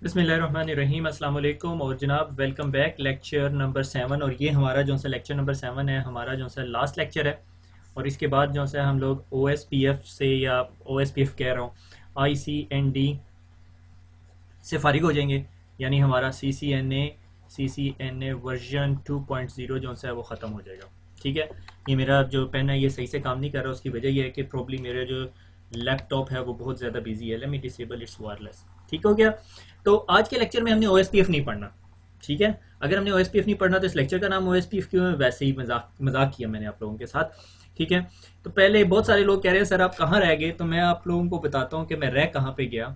बिस्मिल्लाहिर्रहमानिर्रहीम अस्सलाम वालेकुम और जनाब वेलकम बैक लेक्चर नंबर 7। और ये हमारा जो सा लेक्चर नंबर 7 है, हमारा जो सा लास्ट लेक्चर है। और इसके बाद जो सा हम लोग ओ एस पी एफ से, या ओ एस पी एफ कह रहा हूँ, आई सी एन डी से फारिग हो जाएंगे। यानी हमारा सी सी एन ए वर्जन 2.0 जो सा है वो ख़त्म हो जाएगा। ठीक है। ये मेरा जो पेन है ये सही से काम नहीं कर रहा, उसकी वजह यह है कि प्रॉब्लम मेरे जो लैपटॉप है वो बहुत ज़्यादा बिजी है। Let me disable it's wireless. ठीक हो गया। तो आज के लेक्चर में हमने ओ एस पी एफ नहीं पढ़ना। ठीक है। अगर हमने ओ एस पी एफ नहीं पढ़ना तो इस लेक्चर का नाम ओ एस पी एफ क्यों है, वैसे ही मजाक मजाक किया मैंने आप लोगों के साथ। ठीक है। तो पहले बहुत सारे लोग कह रहे हैं सर आप कहाँ रह गए, तो मैं आप लोगों को बताता हूँ कि मैं रह कहाँ पे गया,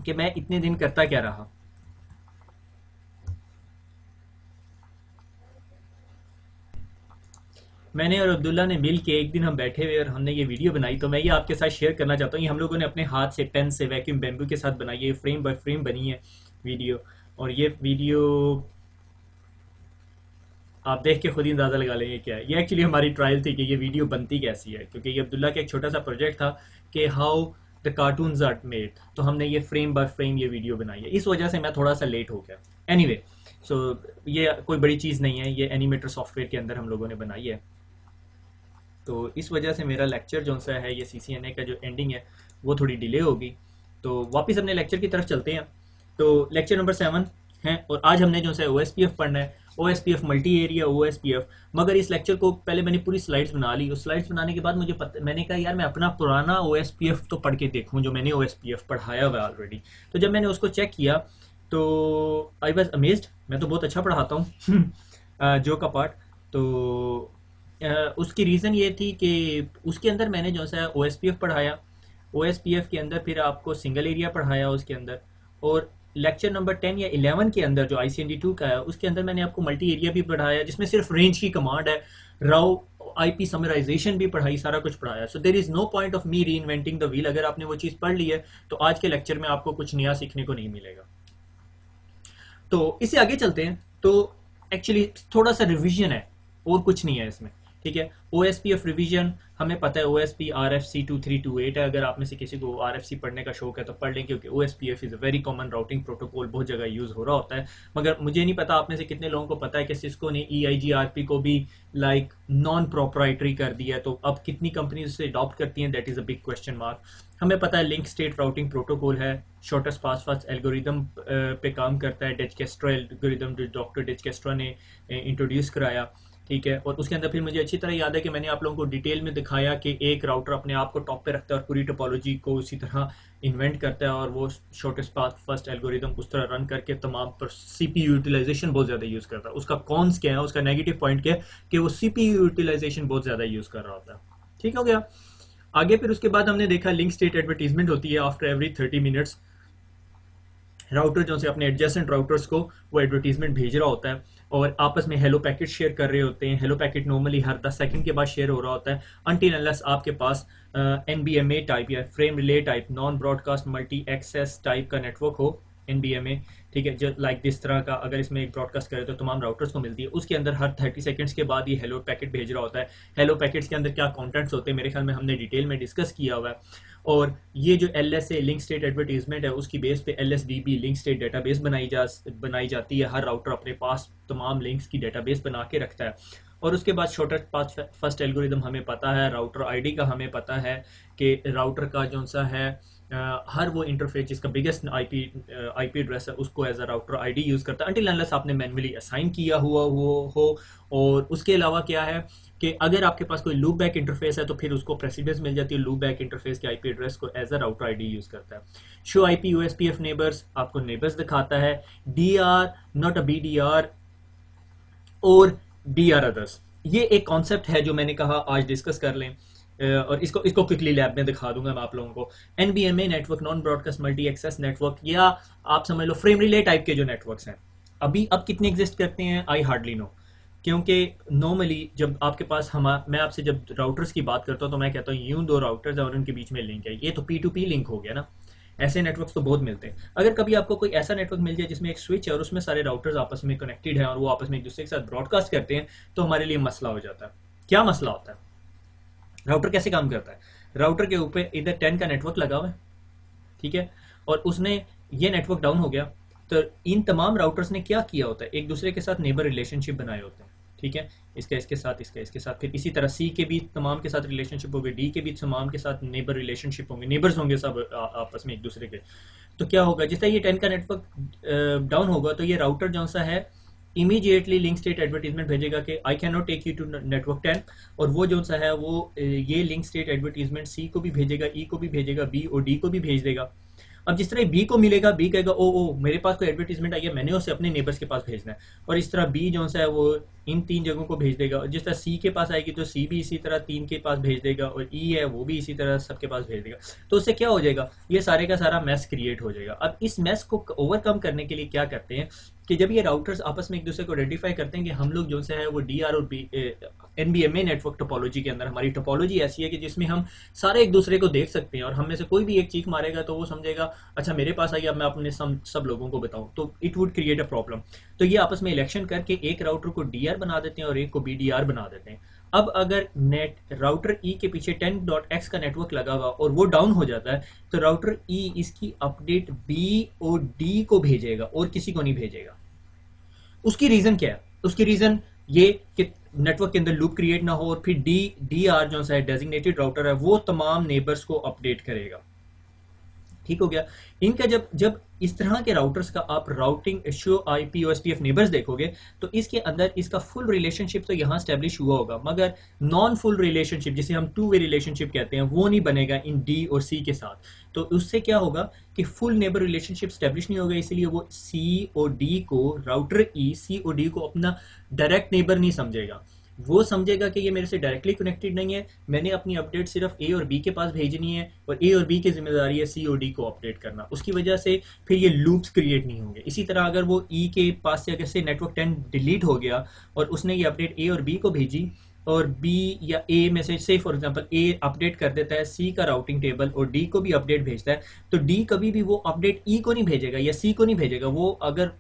कि मैं इतने दिन करता क्या रहा। मैंने और अब्दुल्ला ने मिल के एक दिन हम बैठे हुए और हमने ये वीडियो बनाई, तो मैं ये आपके साथ शेयर करना चाहता हूँ। ये हम लोगों ने अपने हाथ से पेन से वैक्यूम बैम्बू के साथ बनाई है, फ्रेम बाय फ्रेम बनी है वीडियो। और ये वीडियो आप देख के खुद ही अंदाज़ा लगा लेंगे क्या है। ये एक्चुअली हमारी ट्रायल थी कि ये वीडियो बनती कैसी है, क्योंकि ये अब्दुल्ला का एक छोटा सा प्रोजेक्ट था कि how the cartoons are made. तो हमने ये फ्रेम बाय फ्रेम ये वीडियो बनाई है, इस वजह से मैं थोड़ा सा लेट हो गया। एनीवे सो ये कोई बड़ी चीज़ नहीं है, ये एनिमेटर सॉफ्टवेयर के अंदर हम लोगों ने बनाई है। तो इस वजह से मेरा लेक्चर जो सा है ये सी सी एन ए का जो एंडिंग है वो थोड़ी डिले होगी। तो वापस अपने लेक्चर की तरफ चलते हैं। तो लेक्चर नंबर 7 है और आज हमने जो है ओ एस पी एफ पढ़ना है। O S P F multi area O S P F. मगर इस लेक्चर को पहले मैंने पूरी स्लाइड्स बना ली। उस स्लाइड्स बनाने के बाद मुझे मैंने कहा यार मैं अपना पुराना ओ एस पी एफ तो पढ़ के देखूँ, जो मैंने ओ एस पी एफ पढ़ाया हुआ है ऑलरेडी। तो जब मैंने उसको चेक किया तो आई वॉज अमेज्ड। मैं तो बहुत अच्छा पढ़ाता हूँ जो का पार्ट। तो उसकी रीज़न ये थी कि उसके अंदर मैंने जो सा ओ एस पी एफ पढ़ाया, ओ एस पी एफ के अंदर फिर आपको सिंगल एरिया पढ़ाया उसके अंदर। और लेक्चर नंबर 10 या 11 के अंदर जो आई सी एन डी 2 का है उसके अंदर मैंने आपको मल्टी एरिया भी पढ़ाया, जिसमें सिर्फ रेंज की कमांड है। राउ आई पी समराइजेशन भी पढ़ाई, सारा कुछ पढ़ाया। So there is no point of me reinventing the wheel. अगर आपने वो चीज़ पढ़ ली है तो आज के लेक्चर में आपको कुछ नया सीखने को नहीं मिलेगा। तो इससे आगे चलते हैं। तो एक्चुअली थोड़ा सा रिवीजन है और कुछ नहीं है इसमें। ठीक है। O S P F revision हमें पता है, O S P R F C 2328 है। अगर आप में से किसी को आर एफ सी पढ़ने का शौक है तो पढ़ लें, क्योंकि O S P F is a very common routing protocol, बहुत जगह यूज़ हो रहा होता है। मगर मुझे नहीं पता आप में से कितने लोगों को पता है कि सिस्को ने ई आई जी आर पी को भी लाइक नॉन प्रोपराइटरी कर दिया है। तो अब कितनी कंपनीज इसे अडॉप्ट करती हैं, that is a big question mark. हमें पता है लिंक स्टेट राउटिंग प्रोटोकॉल है, शॉर्टेस्ट पास फर्स्ट एल्गोरिदम पे काम करता है, डिजकेस्ट्रा एल्गोरिदम जो डॉक्टर डिजकेस्ट्रा ने इंट्रोड्यूस कराया। ठीक है। और उसके अंदर फिर मुझे अच्छी तरह याद है कि मैंने आप लोगों को डिटेल में दिखाया कि एक राउटर अपने आप को टॉप पे रखता है और पूरी टोपोलॉजी को उसी तरह इन्वेंट करता है, और वो शॉर्टेस्ट पाथ फर्स्ट एल्गोरिदम उस तरह रन करके तमाम पर सीपीयू यूटिलाइजेशन बहुत ज़्यादा यूज़ करता है। उसका कॉन्स क्या है, उसका नेगेटिव पॉइंट क्या है कि वो सीपीयू यूटिलाइजेशन बहुत ज़्यादा यूज़ कर रहा होता है। ठीक हो गया। आगे फिर उसके बाद हमने देखा लिंक स्टेट एडवर्टीजमेंट होती है आफ्टर एवरी 30 मिनट्स। राउटर जो से अपने एडजेसेंट राउटर्स को वो एडवर्टीजमेंट भेज रहा होता है और आपस में हेलो पैकेट शेयर कर रहे होते हैं। हेलो पैकेट नॉर्मली हर 10 सेकंड के बाद शेयर हो रहा होता है, अनटिल अनलेस आपके पास N B M A type या frame relay type non broadcast multi access type का नेटवर्क हो, एन बी एम ए। ठीक है। जो लाइक दिस तरह का अगर इसमें एक ब्रॉडकास्ट करे तो तमाम राउटर्स को मिलती है। उसके अंदर हर 30 सेकंड्स के बाद ये हेलो पैकेट भेज रहा होता है। हेलो पैकेट्स के अंदर क्या कंटेंट्स होते हैं मेरे ख्याल में हमने डिटेल में डिस्कस किया हुआ है। और ये जो L S A link state advertisement है उसकी बेस पे L S D B link state database बनाई जाती है। हर राउटर अपने पास तमाम लिंक्स की डेटाबेस बना के रखता है। और उसके बाद शॉर्टेस्ट पाथ फर्स्ट एल्गोरिदम हमें पता है, राउटर आईडी का हमें पता है कि राउटर का जो सा है हर वो इंटरफेस जिसका बिगेस्ट आईपी एड्रेस है उसको as a router ID use करता है, अनटिल अनलेस आपने मैन्युअली असाइन किया हुआ हो। और उसके अलावा क्या है कि अगर आपके पास कोई लूप बैक इंटरफेस है तो फिर उसको प्रेसिडेंस मिल जाती है, लूप बैक इंटरफेस के आईपी एड्रेस को as a router ID use करता है। शो आईपी यूएसपीएफ नेबर्स आपको नेबर्स दिखाता है। D R not a B D R और डी आर अदर्स, ये एक कॉन्सेप्ट है जो मैंने कहा आज डिस्कस कर लें। और इसको इसको क्विकली लैब में दिखा दूंगा मैं आप लोगों को। NBMA network non broadcast multi access network, या आप समझ लो फ्रेम रिले टाइप के जो नेटवर्क्स हैं अभी अब कितने एग्जिस्ट करते हैं आई हार्डली नो। क्योंकि नॉर्मली जब आपके पास मैं आपसे जब राउटर्स की बात करता हूँ तो मैं कहता हूँ यूं दो राउटर्स और उनके बीच में लिंक है, ये तो पी टू पी लिंक हो गया ना। ऐसे नेटवर्क्स तो बहुत मिलते हैं। अगर कभी आपको कोई ऐसा नेटवर्क मिल जाए जिसमें एक स्विच है और उसमें सारे राउटर्स आपस में कनेक्टेड हैं और वो आपस में एक दूसरे के साथ ब्रॉडकास्ट करते हैं, तो हमारे लिए मसला हो जाता है। क्या मसला होता है? राउटर कैसे काम करता है? राउटर के ऊपर इधर 10 का नेटवर्क लगा हुआ है, ठीक है, और उसने ये नेटवर्क डाउन हो गया, तो इन तमाम राउटर्स ने क्या किया होता है, एक दूसरे के साथ नेबर रिलेशनशिप बनाए होते हैं, ठीक है, इसका इसके साथ, इसका इसके साथ, फिर इसी तरह सी के भी तमाम के साथ रिलेशनशिप होंगे, डी के भी तमाम के साथ नेबर रिलेशनशिप होंगे, नेबर्स होंगे सब आपस में एक दूसरे के। तो क्या होगा, जिस तरह ये 10 का नेटवर्क डाउन होगा तो ये राउटर जो सा है इमीडिएटली लिंक स्टेट एडवर्टीजमेंट भेजेगा कि I can not take you to network 10, और वो जो सा है वो ये लिंक स्टेट एडवर्टीजमेंट सी को भी भेजेगा, ई को भी भेजेगा, बी और डी को भी भेज देगा। अब जिस तरह बी को मिलेगा, बी कहेगा ओ मेरे पास कोई एडवर्टीजमेंट आई है, मैंने उसे अपने नेबर्स के पास भेजना है, और इस तरह बी जो सा है वो इन 3 जगहों को भेज देगा, और जिस तरह सी के पास आएगी तो सी भी इसी तरह 3 के पास भेज देगा, और ई है वो भी इसी तरह सबके पास भेज देगा। तो उससे क्या हो जाएगा, ये सारे का सारा मैस क्रिएट हो जाएगा। अब इस मैस को ओवरकम करने के लिए क्या करते हैं कि जब ये राउटर्स आपस में एक दूसरे को आइडेंटिफाई करते हैं कि हम लोग जो से है वो डी आर और एनबीएमए नेटवर्क टोपोलॉजी के अंदर, हमारी टोपोलॉजी ऐसी है कि जिसमें हम सारे एक दूसरे को देख सकते हैं, और हम में से कोई भी एक चीख मारेगा तो वो समझेगा अच्छा मेरे पास आई, अब मैं अपने सब लोगों को बताऊं, तो it would create a problem. तो ये आपस में इलेक्शन करके एक राउटर को डीआर बना देते हैं और एक को बीडीआर बना देते हैं। अब अगर नेट राउटर ई के पीछे 10.x का नेटवर्क लगा हुआ और वो डाउन हो जाता है, तो राउटर ई इसकी अपडेट बी और डी को भेजेगा और किसी को नहीं भेजेगा। उसकी रीजन क्या है, उसकी रीजन ये कि नेटवर्क के अंदर लूप क्रिएट ना हो, और फिर डी आर जो है डेजिग्नेटेड राउटर है वो तमाम नेबर्स को अपडेट करेगा। ठीक हो गया। इनका जब इस तरह के राउटर्स का आप routing show IP OSPF neighbours देखोगे तो इसके अंदर इसका फुल रिलेशनशिप तो यहाँ स्टैब्लिश हुआ होगा, मगर नॉन फुल रिलेशनशिप जिसे हम 2 वे रिलेशनशिप कहते हैं वो नहीं बनेगा इन डी और सी के साथ। तो उससे क्या होगा कि फुल नेबर रिलेशनशिप स्टैब्लिश नहीं होगा, इसलिए वो सी और डी को राउटर ई सी और डी को अपना डायरेक्ट नेबर नहीं समझेगा, वो समझेगा कि ये मेरे से डायरेक्टली कनेक्टेड नहीं है, मैंने अपनी अपडेट सिर्फ ए और बी के पास भेजनी है, और ए और बी की जिम्मेदारी है सी और डी को अपडेट करना। उसकी वजह से फिर ये लूप्स क्रिएट नहीं होंगे। इसी तरह अगर वो ई के पास से अगर से नेटवर्क 10 डिलीट हो गया और उसने ये अपडेट ए और बी को भेजी, और बी या ए में से फॉर एग्जांपल ए अपडेट कर देता है सी का राउटिंग टेबल और डी को भी अपडेट भेजता है, तो डी कभी भी वो अपडेट ई को नहीं भेजेगा या सी को नहीं भेजेगा। वो अगर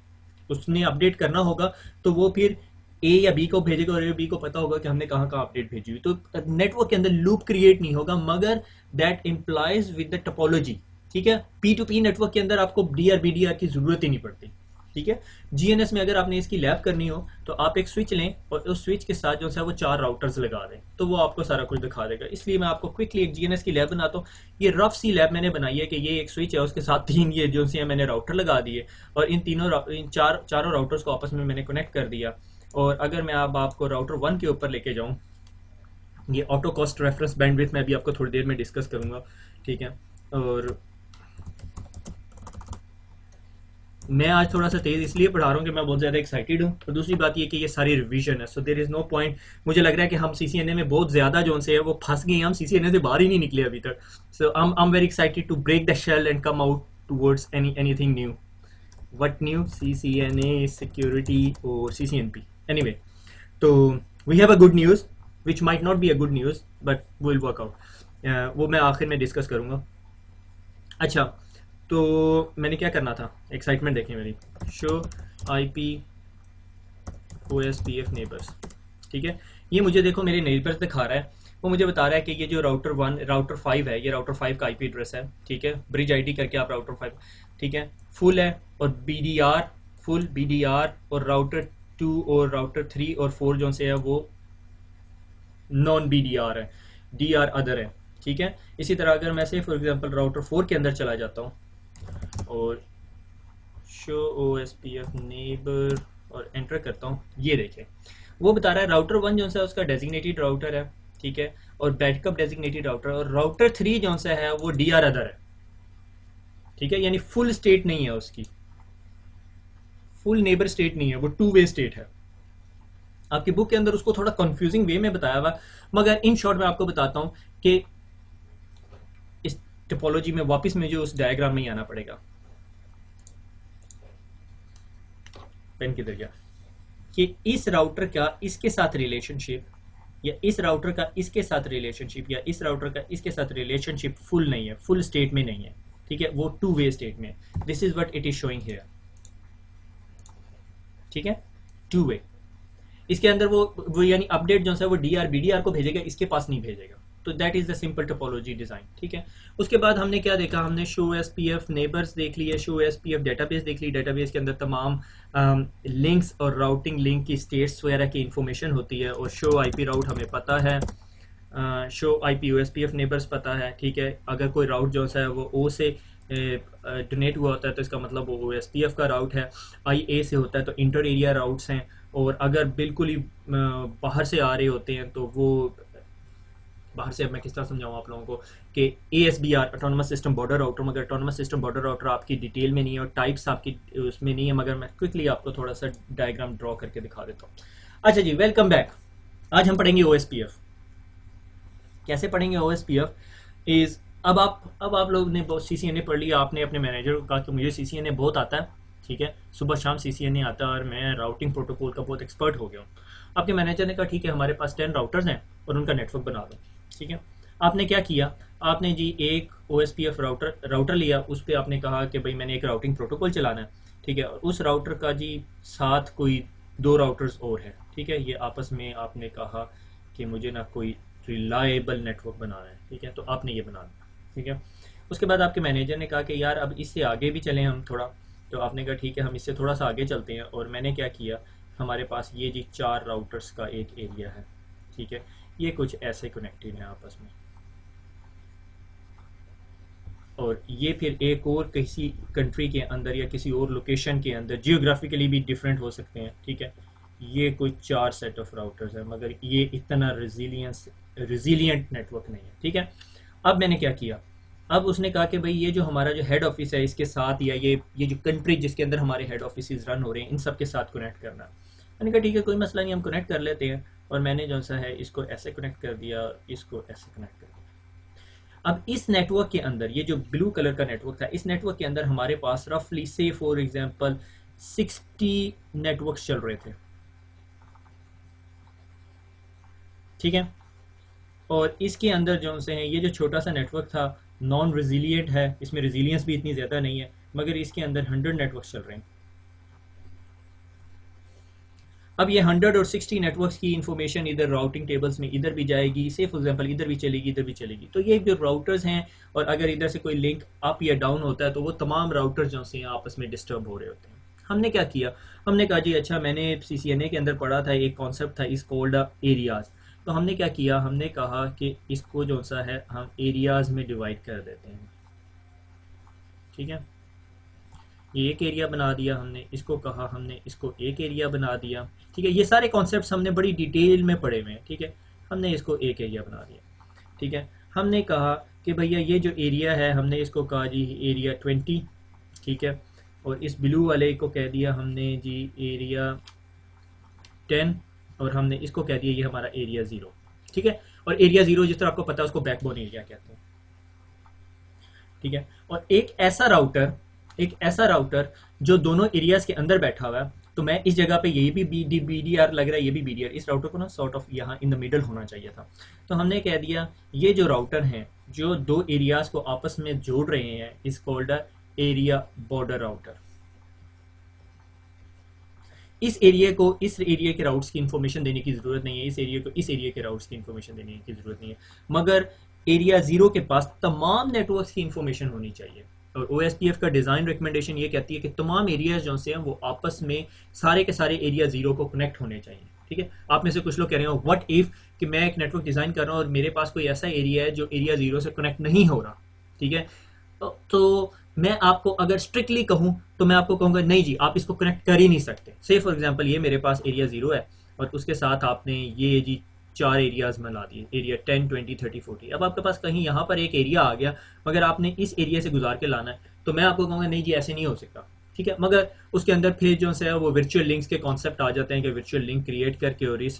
उसने अपडेट करना होगा तो वो फिर ए या बी को भेजेगा, और ए बी को पता होगा कि हमने कहाँ कहाँ अपडेट भेजी हुई। तो नेटवर्क के अंदर लूप क्रिएट नहीं होगा, मगर that implies with the topology. ठीक है, P2P नेटवर्क के अंदर आपको डीआर बीडीआर की जरूरत ही नहीं पड़ती। ठीक है, जीएनएस में अगर आपने इसकी लैब करनी हो तो आप एक स्विच लें और उस स्विच के साथ जो है वो 4 राउटर्स लगा दें, तो वो आपको सारा कुछ दिखा देगा। इसलिए मैं आपको क्विकली एक जीएनएस की लैब बनाता हूँ। ये रफ सी लैब मैंने बनाई है कि ये एक स्विच है, उसके साथ 3 ये जो से मैंने राउटर लगा दिए, और इन चारों राउटर्स को आपस में मैंने कनेक्ट कर दिया। और अगर मैं अब आपको राउटर 1 के ऊपर लेके जाऊं, ये ऑटो कॉस्ट रेफरेंस बैंडविड्थ मैं भी आपको थोड़ी देर में डिस्कस करूंगा। ठीक है, और मैं आज थोड़ा सा तेज इसलिए पढ़ा रहा हूँ कि मैं बहुत ज़्यादा एक्साइटेड हूँ, और दूसरी बात ये कि ये सारी रिवीजन है, so there is no point. मुझे लग रहा है कि हम सीसीएनए में बहुत ज़्यादा जो से है वो फंस गए, हम सीसीएनए से बाहर ही नहीं निकले अभी तक। So I am very excited to break the shell and come out towards anything new. What new? CCNA, security or CCNP. Anyway, तो we have a good news which might not be a good news but will work out. वो मैं आखिर में discuss करूँगा। अच्छा, तो मैंने क्या करना था, एक्साइटमेंट देखें मेरी। Show IP OSPF neighbours. ठीक है, ये मुझे देखो मेरे नेबर्स दिखा रहा है, वो मुझे बता रहा है कि ये जो राउटर 5 है, ये राउटर 5 का IP एड्रेस है। ठीक है, ब्रिज ID करके आप राउटर 5, ठीक है, फुल है, और BDR फुल BDR, और राउटर 2 और राउटर 3 और 4 जो से है वो नॉन BDR है, DR अदर है। ठीक है, इसी तरह अगर मैं से फॉर एग्जांपल राउटर 4 के अंदर चला जाता हूँ और शो OSPF नेबर और एंटर करता हूँ, ये देखें वो बता रहा है राउटर 1 जो है उसका डेजिग्नेटेड राउटर है। ठीक है, और बैकअप डेजिग्नेटेड राउटर, और राउटर 3 जो सा है वो DR अदर है। ठीक है, यानी फुल स्टेट नहीं है उसकी, फुल नेबर स्टेट नहीं है, वो 2 वे स्टेट है। आपकी बुक के अंदर उसको थोड़ा कंफ्यूजिंग वे में बताया हुआ, मगर इन शॉर्ट में आपको बताता हूं कि इस टोपोलॉजी में वापस में जो उस डायग्राम में ही आना पड़ेगा। पेन किधर गया? कि इस राउटर का इसके साथ रिलेशनशिप, या इस राउटर का इसके साथ रिलेशनशिप, या इस राउटर का इसके साथ रिलेशनशिप फुल नहीं है, फुल स्टेट में नहीं है। ठीक है, वो 2 वे स्टेट में। This is what it is showing here. ठीक है, 2 वे। इसके अंदर वो यानी अपडेट जो है वो DR BDR को भेजेगा, इसके पास नहीं भेजेगा। तो that is the simple topology design, ठीक है। उसके बाद हमने क्या देखा, हमने शो SPF नेबर्स देख लिए, शो SPF डेटाबेस देख ली। डेटाबेस के अंदर तमाम लिंक्स और राउटिंग लिंक की स्टेट्स वगैरह की इंफॉर्मेशन होती है। और शो IP राउट हमें पता है, शो IP OSPF नेबर्स पता है, ठीक है। अगर कोई राउट जो सा है वो O से डोनेट हुआ होता है तो इसका मतलब वो OSPF का राउट है। IA से होता है तो इंटर एरिया राउट्स हैं। और अगर बिल्कुल ही बाहर से आ रहे होते हैं तो वो बाहर से, अब मैं किस तरह समझाऊँ आप लोगों को कि ASBR autonomous system border router, मगर ऑटोनमस सिस्टम बॉर्डर राउटर आपकी डिटेल में नहीं है और टाइप्स आपकी उसमें नहीं है, मगर मैं क्विकली आपको थोड़ा सा डायग्राम ड्रॉ करके दिखा देता हूँ। अच्छा जी, वेलकम बैक। आज हम पढ़ेंगे OSPF। कैसे पढ़ेंगे OSPF इज, अब आप लोग ने बहुत CCNA पढ़ लिया, आपने अपने मैनेजर को कहा कि मुझे CCNA बहुत आता है, ठीक है, सुबह शाम CCNA आता है और मैं राउटिंग प्रोटोकॉल का बहुत एक्सपर्ट हो गया हूँ। आपके मैनेजर ने कहा ठीक है, हमारे पास 10 राउटर्स हैं और उनका नेटवर्क बना दो, ठीक है। आपने क्या किया, आपने जी एक OSPF राउटर लिया, उस पर आपने कहा कि भाई मैंने एक राउटिंग प्रोटोकॉल चलाना है, ठीक है। और उस राउटर का जी साथ कोई 2 राउटर्स और है, ठीक है। ये आपस में आपने कहा कि मुझे ना कोई रिलायबल नेटवर्क बनाना है, ठीक है, तो आपने ये बना दिया, ठीक है। उसके बाद आपके मैनेजर ने कहा कि यार अब इससे आगे भी चलें हम थोड़ा, तो आपने कहा ठीक है हम इससे थोड़ा सा आगे चलते हैं। और मैंने क्या किया, हमारे पास ये जी 4 राउटर्स का एक एरिया है, ठीक है, ये कुछ ऐसे कनेक्टेड हैं आपस में, और ये फिर एक और किसी कंट्री के अंदर या किसी और लोकेशन के अंदर जियोग्राफिकली भी डिफरेंट हो सकते हैं, ठीक है। ये कोई 4 सेट ऑफ राउटर्स है, मगर ये इतना रिजिलियंट नेटवर्क नहीं है, ठीक है। अब मैंने क्या किया, अब उसने कहा कि भाई ये जो हमारा जो हेड ऑफिस है इसके साथ, या ये जो कंट्री जिसके अंदर हमारे हेड ऑफिस रन हो रहे हैं, इन सब के साथ कनेक्ट करना। मैंने कहा ठीक है, कोई मसला नहीं, हम कनेक्ट कर लेते हैं। और मैंने जो सा है इसको ऐसे कनेक्ट कर दिया, इसको ऐसे कनेक्ट कर दिया। अब इस नेटवर्क के अंदर, ये जो ब्लू कलर का नेटवर्क था, इस नेटवर्क के अंदर हमारे पास रफली से फॉर एग्जांपल 60 नेटवर्क्स चल रहे थे, ठीक है। और इसके अंदर जो से हैं, ये जो छोटा सा नेटवर्क था नॉन रेजिलियंट है, इसमें रेजिलियंस भी इतनी ज़्यादा नहीं है, मगर इसके अंदर 100 नेटवर्क्स चल रहे हैं। अब ये 100 और 60 नेटवर्क्स की इंफॉर्मेशन इधर राउटिंग टेबल्स में इधर भी जाएगी, से फॉर एग्जांपल इधर भी चलेगी, इधर भी चलेगी। तो ये जो राउटर्स हैं, और अगर इधर से कोई लिंक अप या डाउन होता है तो वो तमाम राउटर्स जो से आपस में डिस्टर्ब हो रहे होते हैं। हमने क्या किया, हमने कहा जी अच्छा, मैंने CCNA के अंदर पढ़ा था, एक कॉन्सेप्ट था इस कॉल्ड एरियाज। तो हमने क्या किया, हमने कहा कि इसको जो सा है हम एरियाज में डिवाइड कर देते हैं, ठीक है। ये एक एरिया बना दिया हमने, इसको कहा हमने इसको एक एरिया बना दिया, ठीक है। ये सारे कॉन्सेप्ट्स हमने बड़ी डिटेल में पढ़े हुए हैं, ठीक है। हमने इसको एक एरिया बना दिया, ठीक है। हमने कहा कि भैया ये जो एरिया है, हमने इसको कहा जी एरिया 20, ठीक है। और इस ब्लू वाले को कह दिया हमने जी एरिया 10, और हमने इसको कह दिया ये हमारा एरिया 0, ठीक है। और एरिया 0 जिस तरह आपको पता है उसको बैकबोन एरिया कहते हैं, ठीक है। और एक ऐसा राउटर जो दोनों एरियाज के अंदर बैठा हुआ है, तो मैं इस जगह पे यही भी BDR लग रहा है, ये भी BDR, इस राउटर को ना सॉर्ट ऑफ यहाँ इन द मिडल होना चाहिए था। तो हमने कह दिया ये जो राउटर हैं जो 2 एरियाज को आपस में जोड़ रहे हैं इस कॉल्ड एरिया बॉर्डर राउटर। इस एरिया के राउट्स की इंफॉर्मेशन देने की जरूरत नहीं है, इस एरिया को इस एरिया के राउट्स की इंफॉर्मेशन देने की जरूरत नहीं है, मगर एरिया 0 के पास तमाम नेटवर्क्स की इंफॉर्मेशन होनी चाहिए। और OSPF का डिज़ाइन रिकमेंडेशन ये कहती है कि तमाम एरियाज जो से हैं वो आपस में सारे के सारे एरिया 0 को कनेक्ट होने चाहिए, ठीक है। आप में से कुछ लोग कह रहे हो व्हाट इफ कि मैं एक नेटवर्क डिज़ाइन कर रहा हूँ और मेरे पास कोई ऐसा एरिया है जो एरिया 0 से कनेक्ट नहीं हो रहा, ठीक है। तो मैं आपको अगर स्ट्रिक्टली कहूं तो मैं आपको कहूंगा नहीं जी आप इसको कनेक्ट कर ही नहीं सकते। से फॉर एग्जांपल ये मेरे पास एरिया 0 है और उसके साथ आपने ये जी 4 एरियाज में ला दिए, एरिया 10, 20, 30, 40। अब आपके पास कहीं यहाँ पर एक एरिया आ गया, मगर आपने इस एरिया से गुजार के लाना है, तो मैं आपको कहूँगा नहीं जी ऐसे नहीं हो सकता, ठीक है। मगर उसके अंदर फिर जो है वो वर्चुअल लिंक्स के कॉन्सेप्ट आ जाते हैं कि वर्चुअल लिंक क्रिएट करके और इस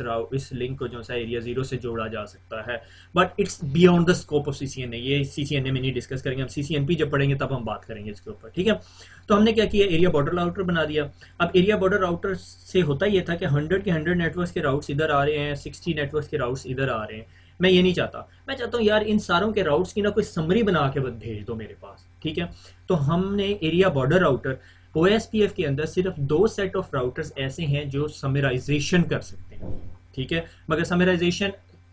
लिंक को जो है एरिया 0 से जोड़ा जा सकता है, but it's beyond the scope of CCNA। ये CCNA में नहीं डिस्कस करेंगे, हम CCNP जब पढ़ेंगे तब हम बात करेंगे इसके ऊपर, ठीक है। तो हमने क्या किया, एरिया बॉर्डर राउटर बना दिया। अब एरिया बॉर्डर राउटर से होता ये था कि 100 के 100 नेटवर्क्स के राउट्स इधर आ रहे हैं, 60 नेटवर्क्स के राउट्स इधर आ रहे हैं। मैं ये नहीं चाहता, मैं चाहता हूँ यार इन सारों के राउट्स की ना कोई समरी बना के भेज दो मेरे पास, ठीक है। तो हमने एरिया बॉर्डर राउटर OSPF के अंदर सिर्फ 2 सेट ऑफ राउटर्स ऐसे हैं जो समराइजेशन कर सकते हैं, ठीक है। मगर समराइजेशन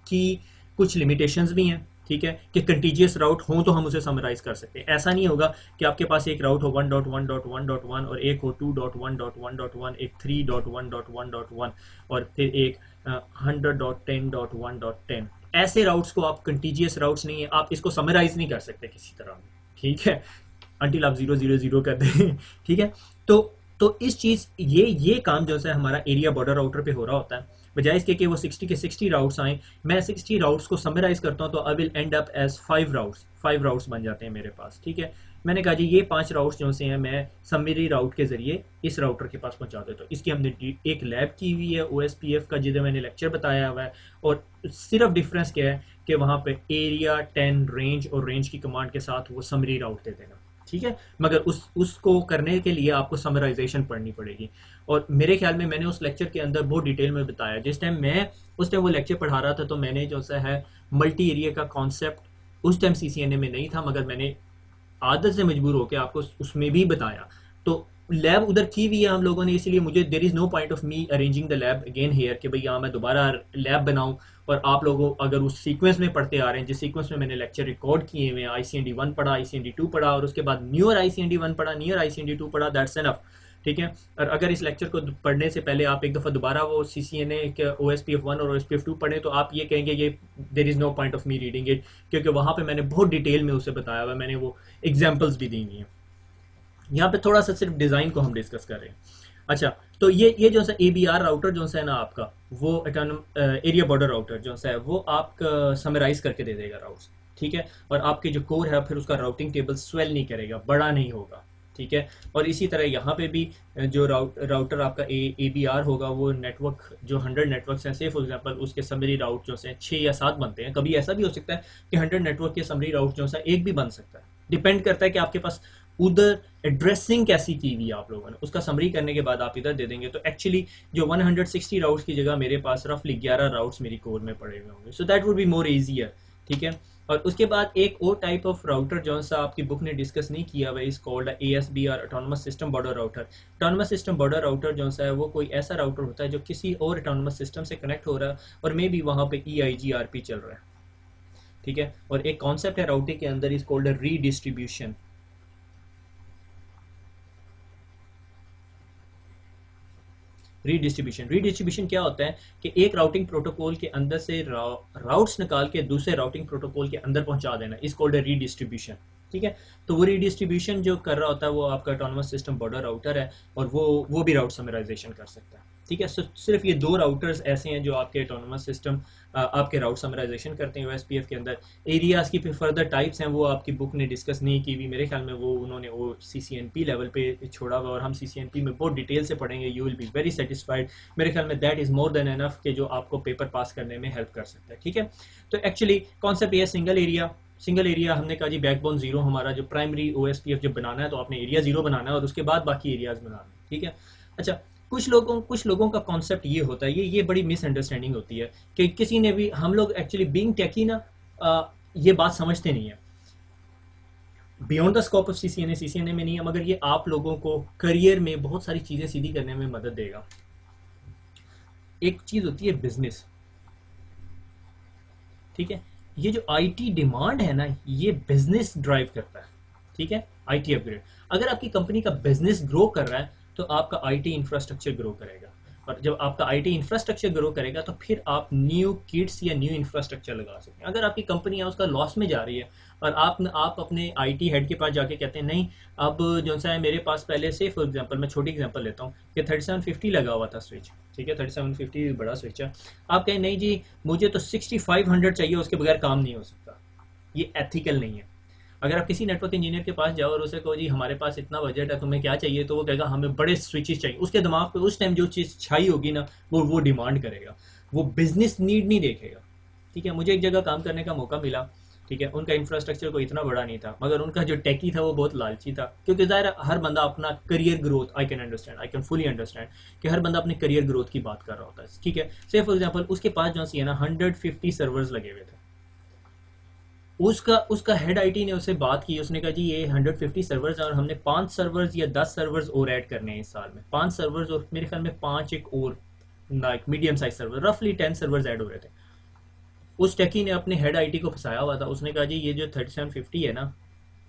की कुछ लिमिटेशंस भी हैं, ठीक है, कि कंटीजियस राउट हो तो हम उसे समराइज कर सकते हैं। ऐसा नहीं होगा कि आपके पास एक राउट हो 1.1.1.1 और एक हो 2.1.1.1, एक 3.1.1.1 और फिर एक 100.10.1.10। ऐसे राउट्स को आप कंटीजियस राउट्स नहीं है, आप इसको समराइज नहीं कर सकते किसी तरह, ठीक है, अंटिल आप 000 कर दें, ठीक है। तो इस चीज ये काम जो है हमारा एरिया बॉर्डर राउटर पे हो रहा होता है, बजाय इसके कि वो 60 के 60 राउट्स आए, मैं 60 राउट्स को समराइज करता हूं तो I will end up as 5 routes बन जाते हैं मेरे पास, ठीक है। मैंने कहा जी ये 5 राउट्स जो से हैं मैं समरी राउट के जरिए इस राउटर के पास पहुंचा देता हूँ। इसकी हमने एक लैब की हुई है OSPF का, जिसे मैंने लेक्चर बताया हुआ है, और सिर्फ डिफरेंस क्या है कि वहां पे एरिया 10 रेंज और रेंज की कमांड के साथ वो समरी राउट दे देना, ठीक है। मगर उसको करने के लिए आपको समराइजेशन पढ़नी पड़ेगी, और मेरे ख्याल में मैंने उस लेक्चर के अंदर बहुत डिटेल में बताया। जिस टाइम मैं उस टाइम वो लेक्चर पढ़ा रहा था तो मैंने जो सा है मल्टी एरिया का कॉन्सेप्ट उस टाइम CCNA में नहीं था, मगर मैंने आदत से मजबूर होकर आपको उसमें भी बताया। तो लैब उधर की हुई है हम लोगों ने, इसलिए मुझे there is no point of me arranging the lab again here कि भाई यहाँ मैं दोबारा लैब बनाऊं और आप लोगों अगर उस सीक्वेंस में पढ़ते आ रहे हैं जिस सीक्वेंस में मैंने लेक्चर रिकॉर्ड किए हुए हैं, ICND 1 पढ़ा, ICND 2 पढ़ा और उसके बाद न्यूअर ICND 1 पढ़ा, नियर ICND 2 पढ़ा, दैट्स एनफ, ठीक है। और अगर इस लेक्चर को पढ़ने से पहले आप एक दफ़ा दोबारा वो CCNA के OSPF 1 और OSPF 2 पढ़ें तो आप ये कहेंगे ये there is no point of me reading it, क्योंकि वहाँ पे मैंने बहुत डिटेल में उसे बताया हुआ, मैंने वो एग्जाम्पल्स भी दी हुई हैं। यहाँ पे थोड़ा सा सिर्फ डिज़ाइन को हम डिस्कस कर रहे हैं। अच्छा, तो ये जो सा ABR राउटर जो है ना आपका, वो एरिया बॉर्डर राउटर जो है वो आपका समराइज करके दे देगा राउट्स, ठीक है। और आपके जो कोर है फिर उसका राउटिंग टेबल स्वेल नहीं करेगा, बड़ा नहीं होगा, ठीक है। और इसी तरह यहाँ पे भी जो राउटर आपका ABR होगा वो नेटवर्क जो 100 नेटवर्क्स हैं, से फॉर एग्जांपल उसके समरी राउट जो हैं 6 या 7 बनते हैं। कभी ऐसा भी हो सकता है कि 100 नेटवर्क के समरी राउट जो है एक भी बन सकता है, डिपेंड करता है कि आपके पास उधर एड्रेसिंग कैसी की हुई है आप लोगों ने, उसका समरी करने के बाद आप इधर दे देंगे। तो एक्चुअली जो 160 राउट्स की जगह मेरे पास रफली 11 राउट्स मेरी कोर में पड़े हुए होंगे, so that would be more easier, ठीक है। और उसके बाद एक और टाइप ऑफ राउटर जो सा आपकी बुक ने डिस्कस नहीं किया हुआ is called ASBR, autonomous system border router. Autonomous system border router जो सा है वो कोई ऐसा राउटर होता है जो किसी और ऑटोनोमस सिस्टम से कनेक्ट हो रहा है और मे बी वहाँ पे EIGRP चल रहा है, ठीक है। और एक कॉन्सेप्ट है राउटिंग के अंदर इज कॉल्ड रीडिस्ट्रीब्यूशन। रीडिस्ट्रीब्यूशन क्या होता है कि एक राउटिंग प्रोटोकॉल के अंदर से राउट्स निकाल के दूसरे राउटिंग प्रोटोकॉल के अंदर पहुंचा देना, इस कॉल्ड रीडिस्ट्रीब्यूशन, ठीक है। तो वो रीडिस्ट्रीब्यूशन जो कर रहा होता है वो आपका ऑटोनोमस सिस्टम बॉर्डर राउटर है और वो भी राउट समराइजेशन कर सकता है, ठीक है। सिर्फ ये 2 राउटर्स ऐसे हैं जो आपके ऑटोनोमस सिस्टम आपके राउट समराइजेशन करते हैं OSPF के अंदर। एरियाज की फिर फर्दर टाइप्स हैं वो आपकी बुक ने डिस्कस नहीं की हुई, मेरे ख्याल में वो उन्होंने वो CCNP लेवल पे छोड़ा हुआ और हम CCNP में बहुत डिटेल से पढ़ेंगे, you will be very satisfied. मेरे ख्याल में that is more than enough कि जो आपको पेपर पास करने में हेल्प कर सकता है, ठीक है। तो एक्चुअली कॉन्सेप्ट ये सिंगल एरिया हमने कहा जी बैकबोन 0 हमारा जो प्राइमरी OSPF जब बनाना है तो आपने एरिया 0 बनाना है और उसके बाद बाकी एरियाज बनाना है, ठीक है। अच्छा, कुछ लोगों का कॉन्सेप्ट ये होता है, ये बड़ी मिसअंडरस्टैंडिंग होती है कि किसी ने भी, हम लोग एक्चुअली बीइंग टेकी ना ये बात समझते नहीं है। Beyond the scope of CCNA में नहीं है, मगर ये आप लोगों को करियर में बहुत सारी चीजें सीधी करने में मदद देगा। एक चीज होती है बिजनेस, ठीक है। ये जो IT डिमांड है ना ये बिजनेस ड्राइव करता है, ठीक है। IT अपग्रेड, अगर आपकी कंपनी का बिजनेस ग्रो कर रहा है तो आपका IT इंफ्रास्ट्रक्चर ग्रो करेगा, और जब आपका IT इंफ्रास्ट्रक्चर ग्रो करेगा तो फिर आप न्यू किट्स या न्यू इंफ्रास्ट्रक्चर लगा सकते हैं। अगर आपकी कंपनी है उसका लॉस में जा रही है और आप अपने IT हेड के पास जाके कहते हैं नहीं अब जो सा है मेरे पास पहले से, फॉर एग्जांपल मैं छोटी एग्जांपल लेता हूँ कि 3750 लगा हुआ था स्विच, ठीक है, 3750 बड़ा स्विच है, आप कहें नहीं जी मुझे तो 6500 चाहिए, उसके बगैर काम नहीं हो सकता, ये एथिकल नहीं है। अगर आप किसी नेटवर्क इंजीनियर के पास जाओ और उसे कहो जी हमारे पास इतना बजट है तुम्हें क्या चाहिए, तो वो कहेगा हमें बड़े स्विचेस चाहिए, उसके दिमाग पे उस टाइम जो चीज़ छाई होगी ना वो डिमांड करेगा, वो बिजनेस नीड नहीं देखेगा, ठीक है। मुझे एक जगह काम करने का मौका मिला, ठीक है, उनका इंफ्रास्ट्रक्चर कोई इतना बड़ा नहीं था मगर उनका जो टेकी था वो बहुत लालची था, क्योंकि ज़ाहिर हर बंदा अपना career growth, I can fully understand कि हर बंदा अपने करियर ग्रोथ की बात कर रहा होता है, ठीक है। से फॉर एग्जाम्पल उसके पास जो है ना 150 सर्वर्स लगे हुए थे, उसका हेड IT ने उससे बात की, उसने कहा जी ये 150 सर्वर्स हैं और हमने 5 सर्वर्स या 10 सर्वर्स और ऐड करने हैं इस साल में, 5 सर्वर्स और मेरे ख्याल में 5 एक और मीडियम साइज सर्वर, रफली 10 सर्वर्स ऐड हो रहे थे। उस टेकी ने अपने हेड आईटी को फंसाया हुआ था। उसने कहा जी ये जो 3750 है ना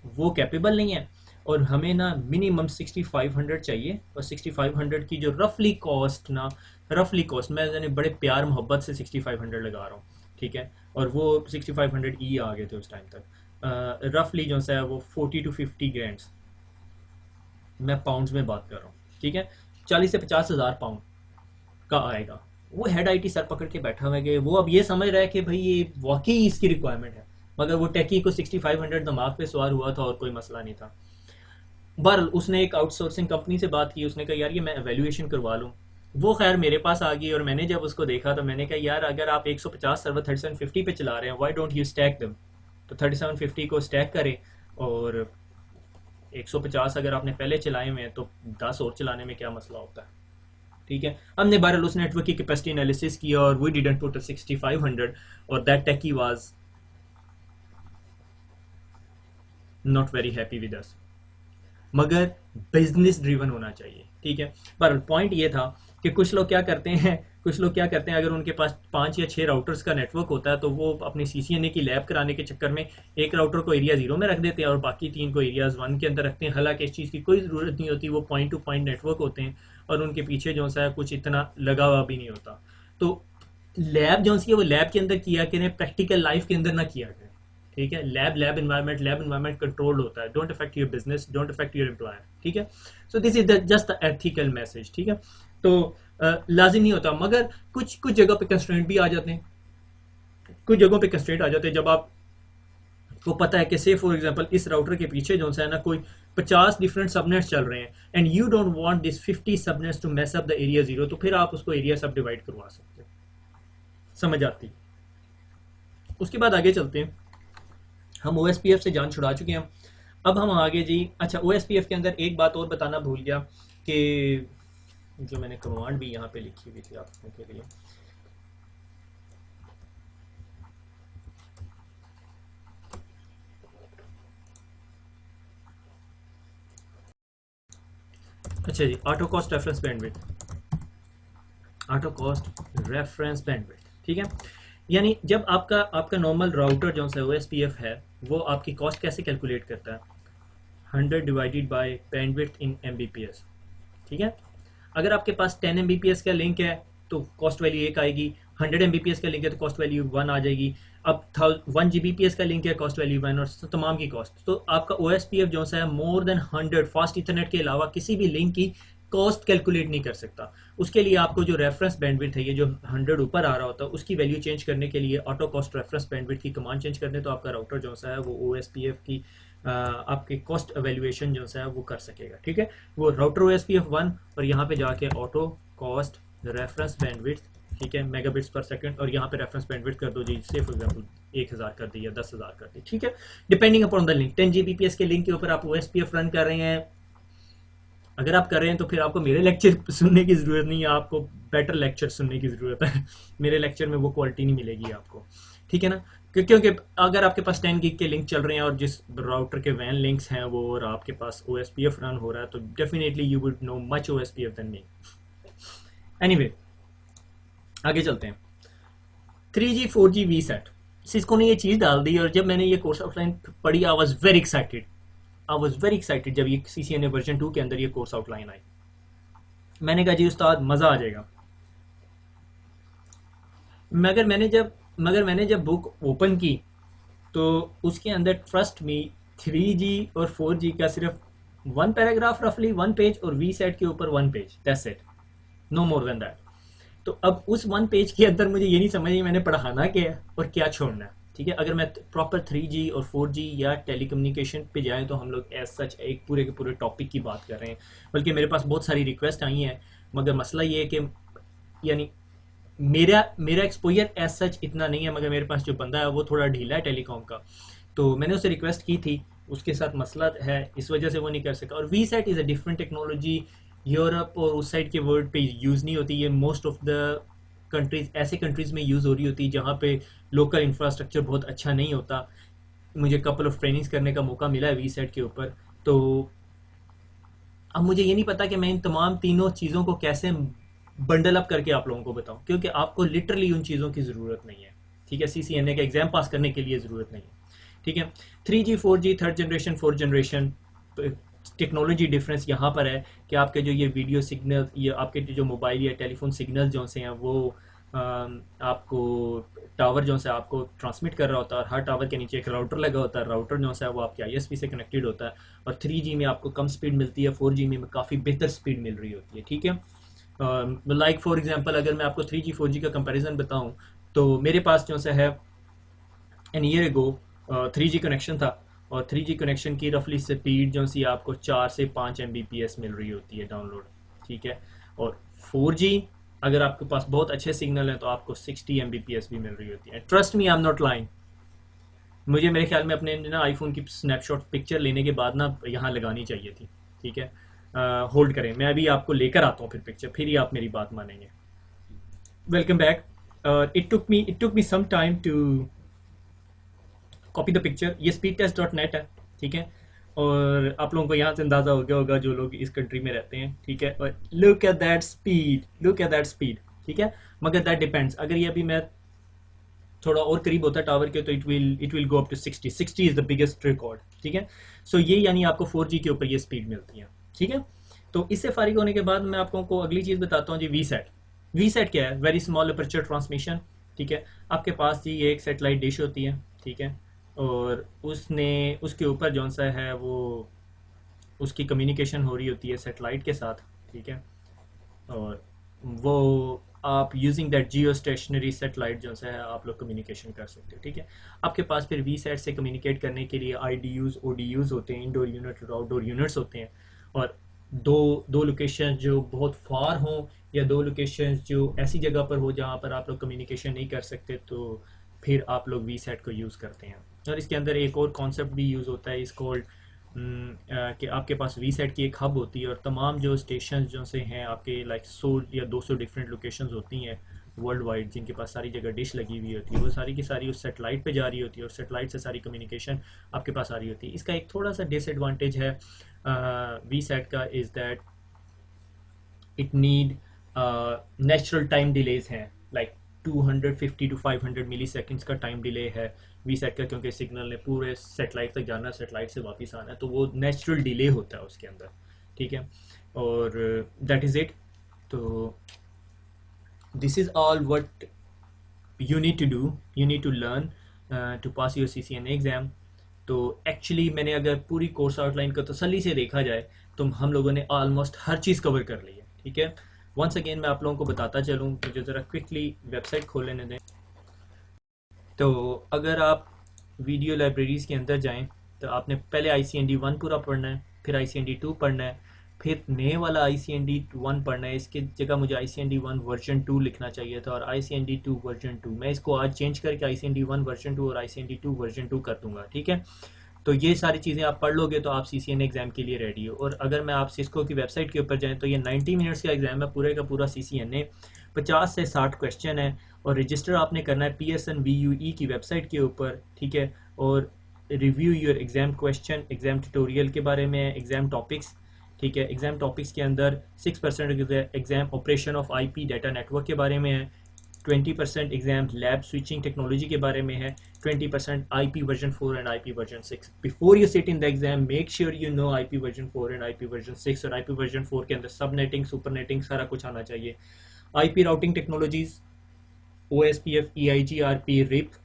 वो कैपेबल नहीं है, और हमें ना मिनिमम 6500 चाहिए, और 6500 की जो रफली कॉस्ट मैं यानी बड़े प्यार मोहब्बत से 6500 लगा रहा हूँ, ठीक है। और वो 6500 आ गए थे उस टाइम तक। रफली जो सा है वो 40 to 50 ग्रैंड, मैं पाउंड्स में बात कर रहा हूँ, ठीक है। 40 से 50 हज़ार पाउंड का आएगा। वो हेड आईटी सर पकड़ के बैठा हुआ है कि वो अब ये समझ रहा है कि भाई ये वाकई इसकी रिक्वायरमेंट है, मगर वो टेकी को 6500 दिमाग पे सवार हुआ था और कोई मसला नहीं था। बहरहाल उसने एक आउटसोर्सिंग कंपनी से बात की, उसने कहा यार ये मैं एवेल्यूएशन करवा लूँ। वो खैर मेरे पास आ गई, और मैंने जब उसको देखा तो मैंने कहा यार अगर आप 150 सर्वर 3750 पे चला रहे हैं, why don't you stack them. तो 3750 को स्टैक करें, और 150 अगर आपने पहले चलाए हुए हैं तो 10 और चलाने में क्या मसला होता है, ठीक है। हमने बहरहाल उस नेटवर्क की कैपेसिटी एनालिसिस किया और वी डिडंट पुट 6500, और that techie was not very happy with us. मगर बिजनेस ड्रिवन होना चाहिए, ठीक है। पर पॉइंट ये था कि कुछ लोग क्या करते हैं अगर उनके पास 5 या 6 राउटर्स का नेटवर्क होता है तो वो अपनी सीसीएनए की लैब कराने के चक्कर में एक राउटर को एरिया 0 में रख देते हैं और बाकी 3 को एरियाज 1 के अंदर रखते हैं। हालांकि इस चीज़ की कोई ज़रूरत नहीं होती, वो पॉइंट टू पॉइंट नेटवर्क होते हैं और उनके पीछे जो सा कुछ इतना लगा हुआ भी नहीं होता। तो लैब जो सी है वो लैब के अंदर किया करें, प्रैक्टिकल लाइफ के अंदर ना किया करें, ठीक है। लैब एनवायरमेंट कंट्रोल्ड होता है। Don't affect your business, don't affect your employer, ठीक है। So this is just the ethical message, ठीक है। तो लाजिम नहीं होता, मगर कुछ कुछ जगह पे कंस्ट्रेंट भी आ जाते हैं। कुछ जगहों पे कंस्ट्रेंट आ जाते हैं जब आप को पता है कि से फॉर एग्जांपल इस राउटर के पीछे जो है ना कोई 50 डिफरेंट सबनेट्स चल रहे हैं, and you don't want this 50 subnets to mess up the area 0, तो फिर आप उसको एरिया सब डिवाइड करवा सकते हो। समझ आती। उसके बाद आगे चलते हैं। हम ओएसपीएफ से जान छुड़ा चुके हैं, अब हम आगे जी। अच्छा, ओएसपीएफ के अंदर एक बात और बताना भूल गया कि जो मैंने कमांड भी यहाँ पे लिखी हुई थी आपके के लिए, अच्छा जी, auto cost reference bandwidth, auto cost reference bandwidth, ठीक है। यानी जब आपका नॉर्मल राउटर जो है ओएसपीएफ है, वो आपकी कॉस्ट कैसे कैलकुलेट करता है, 100 divided by bandwidth in Mbps, ठीक है। अगर आपके पास 10 एमबीपीएस का लिंक है तो कॉस्ट वैल्यू 1 आएगी, 100 एमबीपीएस का लिंक है तो कॉस्ट वैल्यू 1 आ जाएगी। अब 1 जीबीपीएस का लिंक है, कॉस्ट वैल्यू 1, और तमाम की कॉस्ट। तो आपका ओएसपीएफ जो है मोर देन 100 फास्ट इथरनेट के अलावा किसी भी लिंक की कॉस्ट कैलकुलेट नहीं कर सकता। उसके लिए आपको जो रेफरेंस बैंडविड्थ है, ये जो 100 ऊपर आ रहा होता है, उसकी वैल्यू चेंज करने के लिए ऑटो कॉस्ट रेफरेंस बैंडविड्थ की कमांड चेंज करने, तो आपका राउटर जो है वो ओएसपीएफ की आपके कॉस्ट एवेल्युएशन जो है वो कर सकेगा, ठीक है। वो राउटर ओएसपीएफ 1 और यहाँ पे जाके ऑटो कॉस्ट रेफरेंस बैंडविड्थ, ठीक है, मेगाबिट्स पर सेकंड, और यहाँ पे रेफरेंस बैंडविड्थ कर दो जी, से फॉर एग्जांपल 1000 कर दी या 10,000 कर दी, ठीक है, depending upon the link. 10 GBPS के लिंक के ऊपर आप ओएसपीएफ रन कर रहे हैं, अगर आप कर रहे हैं तो फिर आपको मेरे लेक्चर सुनने की ज़रूरत नहीं है, आपको बेटर लेक्चर सुनने की ज़रूरत है। मेरे लेक्चर में वो क्वालिटी नहीं मिलेगी आपको, ठीक है ना। क्योंकि अगर आपके पास 10 गीग के लिंक चल रहे हैं और जिस राउटर के वैन लिंक्स हैं वो, और आपके पास ओएसपीएफ रन हो रहा है, तो definitely you would know much OSPF than me. Anyway, आगे चलते हैं। 3G 4G वीसेट, सिस्को ने ये चीज़ डाल दी, और जब मैंने ये कोर्स आउटलाइन पढ़ी, आई वाज वेरी एक्साइटेड जब ये CCNA वर्जन 2 के अंदर ये कोर्स आउटलाइन आई। मैंने कहा जी उस्ताद मज़ा आ जाएगा। मगर मैंने जब बुक ओपन की तो उसके अंदर ट्रस्ट मी 3G और 4G का सिर्फ 1 पैराग्राफ, रफली 1 पेज, और वीसेट के ऊपर 1 page, that's it, no more than that. तो अब उस 1 पेज के अंदर मुझे ये नहीं समझ आई मैंने पढ़ाना क्या है और क्या छोड़ना है, ठीक है। अगर मैं प्रॉपर 3G और 4G या टेलीकम्युनिकेशन पे जाएं तो हम लोग एज सच एक पूरे के पूरे टॉपिक की बात कर रहे हैं, बल्कि मेरे पास बहुत सारी रिक्वेस्ट आई हैं, मगर मसला ये है कि यानी मेरा एक्सपोजर एज सच इतना नहीं है, मगर मेरे पास जो बंदा है वो थोड़ा ढीला है टेलीकॉम का, तो मैंने उसे रिक्वेस्ट की थी, उसके साथ मसला है, इस वजह से वो नहीं कर सका। और VSAT is a different technology, Europe और उस साइड के वर्ल्ड पे यूज़ नहीं होती, ये मोस्ट ऑफ द कंट्रीज, ऐसे कंट्रीज़ में यूज़ हो रही होती है जहाँ पे लोकल इंफ्रास्ट्रक्चर बहुत अच्छा नहीं होता। मुझे कपल ऑफ ट्रेनिंग्स करने का मौका मिला है वी सेट के ऊपर, तो अब मुझे ये नहीं पता कि मैं इन तमाम तीनों चीज़ों को कैसे बंडल अप करके आप लोगों को बताऊं, क्योंकि आपको लिटरली उन चीज़ों की ज़रूरत नहीं है। ठीक है, CCNA का एग्जाम पास करने के लिए ज़रूरत नहीं है। ठीक है, 3G 4G third generation fourth generation technology difference यहाँ पर है कि आपके जो ये वीडियो सिग्नल, ये आपके जो मोबाइल या टेलीफोन सिग्नल जो से हैं वो आपको टावर जो से आपको ट्रांसमिट कर रहा होता है, और हर टावर के नीचे एक राउटर लगा होता है। राउटर जो है वो आपके ISP से कनेक्टेड होता है, और 3G में आपको कम स्पीड मिलती है, 4G में काफ़ी बेहतर स्पीड मिल रही होती है। ठीक है, लाइक फॉर एग्जांपल अगर मैं आपको 3G 4G का कंपैरिजन बताऊं, तो मेरे पास जो है an year ago 3G connection था, और 3G कनेक्शन की रफली स्पीड जो सी आपको 4 से 5 Mbps मिल रही होती है डाउनलोड। ठीक है, और 4G अगर आपके पास बहुत अच्छे सिग्नल हैं तो आपको 60 Mbps भी मिल रही होती है। Trust me, I am not lying. मुझे मेरे ख्याल में अपने ना आईफोन की स्नैपशॉट पिक्चर लेने के बाद ना यहाँ लगानी चाहिए थी। ठीक है, होल्ड करें, मैं अभी आपको लेकर आता हूँ फिर पिक्चर, फिर ही आप मेरी बात मानेंगे। Welcome back. It took me some time to copy the picture. ये speedtest.net है। ठीक है, और आप लोगों को यहाँ से अंदाज़ा हो गया होगा जो लोग इस कंट्री में रहते हैं। ठीक है, और look at that speed, look at that speed. ठीक है, मगर दैट डिपेंड्स, अगर ये अभी मैं थोड़ा और करीब होता है टावर के तो it will go up to 60 is the biggest record. ठीक है, सो ये यानी आपको 4G के ऊपर ये स्पीड मिलती है। ठीक है, तो इससे फारिग होने के बाद मैं आपको अगली चीज़ बताता हूँ जी, VSAT क्या है? Very small aperture transmission. ठीक है, आपके पास जी ये एक सेटेलाइट डिश होती है। ठीक है, और उसके ऊपर जौन सा है वो उसकी कम्युनिकेशन हो रही होती है सेटेलाइट के साथ। ठीक है, और वो आप using that Jio stationery satellite जो है आप लोग कम्युनिकेशन कर सकते हो। ठीक है, आपके पास फिर VSAT से कम्युनिकेट करने के लिए IDUs ODUs होते हैं, इंडोर यूनिट और आउटडोर यूनिट्स होते हैं, और दो लोकेशन जो बहुत फार हों या दो लोकेशन जो ऐसी जगह पर हो जहाँ पर आप लोग कम्युनिकेशन नहीं कर सकते, तो फिर आप लोग VSAT को यूज़ करते हैं। और इसके अंदर एक और कॉन्सेप्ट भी यूज़ होता है, इस कॉल्ड कि आपके पास VSAT की एक हब होती है, और तमाम जो स्टेशन जो से हैं आपके लाइक 100 या 200 डिफरेंट लोकेशंस होती हैं वर्ल्ड वाइड, जिनके पास सारी जगह डिश लगी हुई होती है, वो सारी की सारी उस सेटेलाइट पे जा रही होती है, और सेटेलाइट से सारी कम्युनिकेशन आपके पास आ रही होती है। इसका एक थोड़ा सा डिसएडवांटेज है VSAT का, is that it need natural time delays हैं, लाइक 250 to 500 मिली सेकेंड्स का टाइम डिले है VSAT का, क्योंकि सिग्नल ने पूरे सेटेलाइट तक जाना, सेटेलाइट से वापस आना है, तो वो नेचुरल डिले होता है उसके अंदर। ठीक है, और दैट इज़ इट। तो this is all what you need to do, you need to learn to pass your CCNA exam. तो एक्चुअली मैंने अगर पूरी कोर्स आउटलाइन को तसल्ली से देखा जाए तो हम लोगों ने ऑलमोस्ट हर चीज़ कवर कर ली है। ठीक है, वंस अगेन मैं आप लोगों को बताता चलूँ, मुझे ज़रा क्विकली वेबसाइट खोल लेने दें। तो अगर आप वीडियो लाइब्रेरीज़ के अंदर जाएं तो आपने पहले ICND 1 पूरा पढ़ना है, फिर ICND 2 पढ़ना है, फिर नए वाला ICND 1 पढ़ना है। इसकी जगह मुझे ICND 1 वर्जन 2 लिखना चाहिए था, और ICND 2 वर्जन 2 मैं इसको आज चेंज करके ICND 1 वर्जन 2 और ICND 2 वर्जन 2 कर दूंगा। ठीक है, तो ये सारी चीज़ें आप पढ़ लोगे तो आप CCNA एग्ज़ाम के लिए रेडी हो। और अगर मैं आप सिस्को की वेबसाइट के ऊपर जाएँ तो ये 90 मिनट्स का एग्ज़ाम है, पूरे का पूरा CCNA, 50 से 60 क्वेश्चन है, और रजिस्टर आपने करना है Pearson VUE की वेबसाइट के ऊपर। ठीक है, और review your exam question, exam tutorial के बारे में, एग्ज़ाम टॉपिक्स। ठीक है, एग्ज़ाम टॉपिक्स के अंदर 6% exam operation of IP data network के बारे में है, 20% एग्ज़ाम लैब स्विचिंग टेक्नोलॉजी के बारे में है, 20% IP version 4 and IP version 6। Before you sit in the exam make sure you no IP version 4 and IP version 6, और IP वर्जन 4 के अंदर सबनेटिंग, सुपरनेटिंग सारा कुछ आना चाहिए। IP routing technologies, OSPF, EIG, RP, RIP,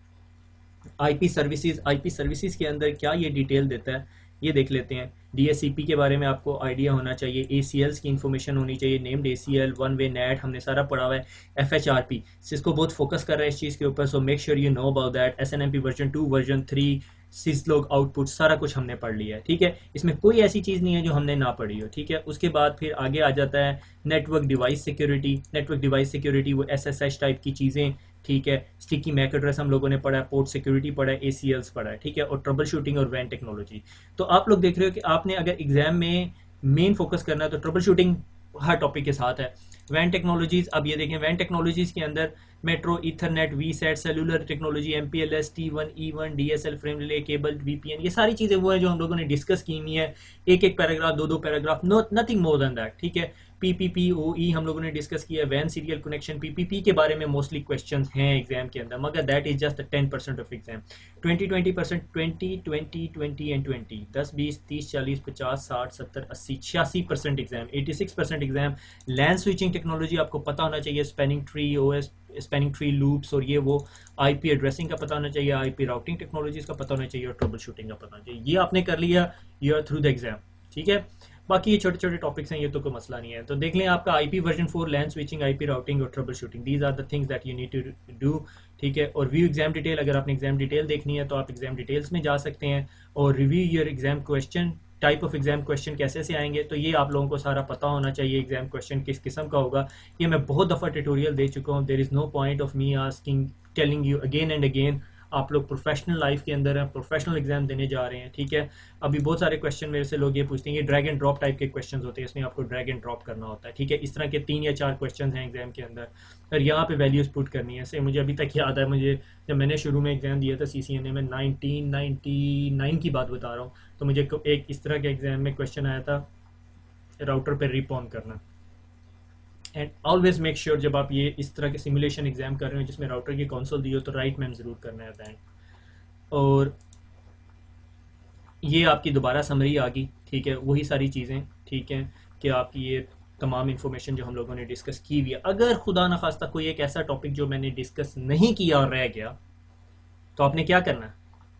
IP services के अंदर क्या ये डिटेल देता है ये देख लेते हैं। DSCP के बारे में आपको आइडिया होना चाहिए, ACLs की इन्फॉर्मेशन होनी चाहिए, named ACL, one way net हमने सारा पढ़ा हुआ है, FHRP सिस्को बहुत फोकस कर रहा है इस चीज़ के ऊपर, so make sure you know about that. SNMP version 2 version 3 syslog output सारा कुछ हमने पढ़ लिया है। ठीक है, इसमें कोई ऐसी चीज़ नहीं है जो हमने ना पढ़ी हो। ठीक है, उसके बाद फिर आगे आ जाता है नेटवर्क डिवाइस सिक्योरिटी, वो SSH टाइप की चीज़ें। ठीक है, स्टिकी मैक एड्रेस हम लोगों ने पढ़ा है, पोर्ट सिक्योरिटी पढ़ा है, ACLs पढ़ा है। ठीक है, और ट्रबल शूटिंग और वैन टेक्नोलॉजी। तो आप लोग देख रहे हो कि आपने अगर एग्जाम में मेन फोकस करना है तो ट्रबल शूटिंग हर टॉपिक के साथ है। वैन टेक्नोलॉजीज, अब ये देखें, वैन टेक्नोलॉजीज के अंदर metro, Ethernet, VSAT, cellular technology, MPLS, T1, E1, DSL, frame relay, cable, VPN, ये सारी चीज़ें वो है जो हम लोगों ने डिस्कस की हुई है। एक पैराग्राफ, दो paragraph, no nothing more than that. ठीक है, PPPoE हम लोगों ने डिस्कस किया, वैन सीरियल कनेक्शन, PPP के बारे में मोस्टली क्वेश्चंस हैं एग्जाम के अंदर, मगर that is just 10% of exam. 20-20%, 20-20-20 and 20, 10-20-40-50-60-70-80-86% exam, 86% exam. Land switching technology आपको पता होना चाहिए, spanning tree, OS spanning tree loops और ये वो, IP एड्रेसिंग का पता होना चाहिए, IP राउटिंग टेक्नोलॉजीज का पता होना चाहिए और ट्रबल शूटिंग का पता होना चाहिए। ये आपने कर लिया, you are through the exam, ठीक है। बाकी ये छोटे छोटे टॉपिक्स हैं, ये तो कोई मसला नहीं है। तो देख लें आपका IP version 4, LAN switching, IP routing और troubleshooting, these are the things that you need to do, ठीक है। और व्यू एग्जाम डिटेल, अगर आपने एग्जाम डिटेल देखनी है तो आप एग्जाम डिटेल्स में जा सकते हैं, और review your exam question, type of exam question कैसे से आएंगे, तो ये आप लोगों को सारा पता होना चाहिए एग्जाम क्वेश्चन किस किस्म का होगा। ये मैं बहुत दफ़ा ट्यूटोरियल दे चुका हूँ, there is no point of me asking telling you again and again. आप लोग प्रोफेशनल लाइफ के अंदर हैं, प्रोफेशनल एग्जाम देने जा रहे हैं, ठीक है। अभी बहुत सारे क्वेश्चन मेरे से लोग ये पूछते हैं, ये ड्रैग एंड ड्रॉप टाइप के क्वेश्चन होते हैं, इसमें आपको ड्रैग एंड ड्रॉप करना होता है, ठीक है। इस तरह के 3 या 4 क्वेश्चन हैं एग्जाम के अंदर, और यहाँ पे वैल्यूज पुट करनी है। से मुझे अभी तक याद है, मुझे जब मैंने शुरू में एग्जाम दिया था CCNA में 1999 की बात बता रहा हूँ, तो मुझे एक इस तरह के एग्जाम में क्वेश्चन आया था, राउटर पर रिप ऑन करना। एंड ऑलवेज मेक श्योर जब आप ये इस तरह के सिमुलेशन एग्जाम कर रहे हो जिसमें राउटर की कंसोल दी हो, तो राइट मैम ज़रूर करना है बैंक। और ये आपकी दोबारा समरी आ गई, ठीक है, वही सारी चीज़ें, ठीक है, कि आपकी ये तमाम इन्फॉर्मेशन जो हम लोगों ने डिस्कस की हुई है। अगर खुदा न खास्ता कोई एक ऐसा टॉपिक जो मैंने डिस्कस नहीं किया और रह गया, तो आपने क्या करना है,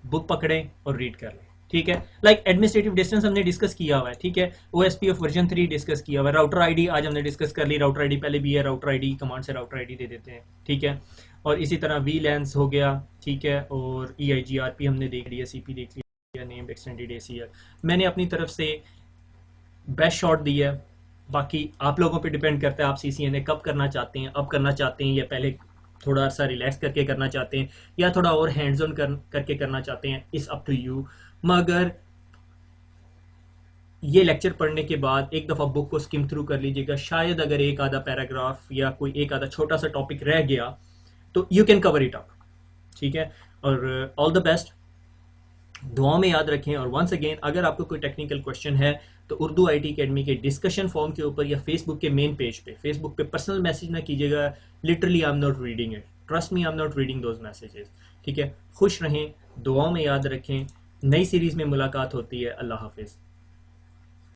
बुक पकड़ें और रीड कर लें, ठीक है। लाइक एडमिनिस्ट्रेटिव डिस्टेंस हमने डिस्कस किया हुआ है, ठीक है। OSP ऑफ वर्जन 3 डिस्कस किया हुआ है। राउटर ID आज हमने डिस्कस कर ली, राउटर ID पहले भी है, राउटर ID कमांड से राउटर ID दे देते हैं, ठीक है। और इसी तरह VLANs हो गया, ठीक है, और EIGRP हमने देख लिया, CP देख लिया, नेम्ड एक्सटेंडेड ACL मैंने अपनी तरफ से बेस्ट शॉट दी है। बाकी आप लोगों पे डिपेंड करता है आप CCNA कब करना चाहते हैं, अब करना चाहते हैं या पहले थोड़ा सा रिलैक्स करके करना चाहते हैं, या थोड़ा और हैंड्स ऑन करके करना चाहते हैं, इट्स अप टू यू। मगर ये लेक्चर पढ़ने के बाद एक दफ़ा बुक को स्किम थ्रू कर लीजिएगा, शायद अगर एक आधा पैराग्राफ या कोई एक आधा छोटा सा टॉपिक रह गया तो you can cover it up, ठीक है। और ऑल द बेस्ट, दुआओं में याद रखें। और वंस अगेन अगर आपको कोई टेक्निकल क्वेश्चन है तो उर्दू IT अकेडमी के डिस्कशन फॉर्म के ऊपर या फेसबुक के मेन पेज पे, फेसबुक पे पर्सनल मैसेज ना कीजिएगा, literally I am not reading it, trust me I am not reading those messages, ठीक है। खुश रहें, दुआओं में याद रखें, नई सीरीज़ में मुलाकात होती है। अल्लाह हाफिज़।